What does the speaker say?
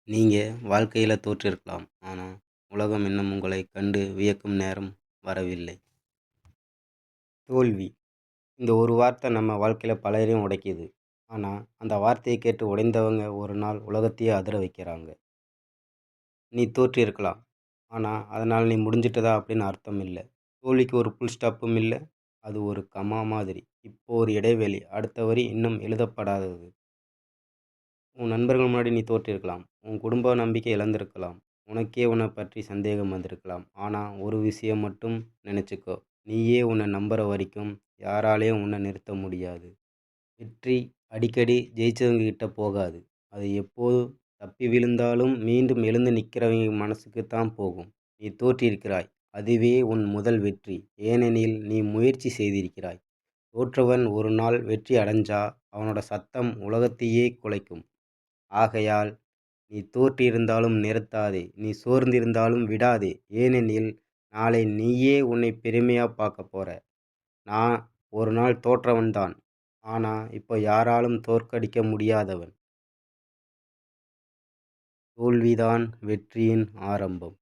நீங்க வாழ்க்கையில தோற்றிருக்கலாம். ஆனா, உலகம் இன்னும் உங்களைக் கண்டு வியக்கும் நேரம் வரவில்லை. தோல்வி. இந்த ஒரு வார்த்தை நம்ம வாழ்க்கையில பலரையும் உடைக்குது. ஆனா, அந்த வார்த்தையை கேட்டு உடைந்தவங்க ஒரு நாள் உலகத்தையே அதிர வைக்கிறாங்க. நீ தோற்றிருக்கலாம். ஆனா, அதனால நீ முடிஞ்சிட்டதா அப்படின்னு அர்த்தம் இல்ல. தோல்விக்கு ஒரு ஃபுல் ஸ்டாப்பும் இல்ல. அது ஒரு கமா மாதிரி. இப்போ ஒரு இடைவெளி. அடுத்த வரி இன்னும் எழுதப்படாதது. உன் நண்பர்கள் முன்னாடி நீ தோற்றிருக்கலாம். உன் குடும்ப நம்பிக்கை இழந்திருக்கலாம். உனக்கே உன்னைப் பற்றி சந்தேகம் வந்திருக்கலாம். ஆனா ஒரு விஷயம் மட்டும் நினைச்சுக்கோ. நீயே உன்னை நம்புற வரைக்கும் யாராலையும் உன்னை நிறுத்த முடியாது. வெற்றி அடிக்கடி ஜெயிச்சவங்க கிட்ட போகாது. அது எப்போது தப்பி விழுந்தாலும் மீண்டும் எழுந்து நிற்கிறவங்க மனசுக்கு தான் போகும். நீ தோற்றிருக்கிறாய். அதுவே உன் முதல் வெற்றி. ஏனெனில் நீ முயற்சி செய்திருக்கிறாய். தோற்றவன் ஒரு நாள் வெற்றி அடைஞ்சா அவனோட சத்தம் உலகத்தையே குலைக்கும். ஆகையால் நீ தோற்றிருந்தாலும் நிறுத்தாதே. நீ சோர்ந்திருந்தாலும் விடாதே. ஏனெனில் நாளை நீயே உன்னை பெருமையா பார்க்கப் போற. நான் ஒரு நாள் தோற்றவன்தான். ஆனா இப்போ யாராலும் தோற்கடிக்க முடியாதவன். தோல்விதான் வெற்றியின் ஆரம்பம்.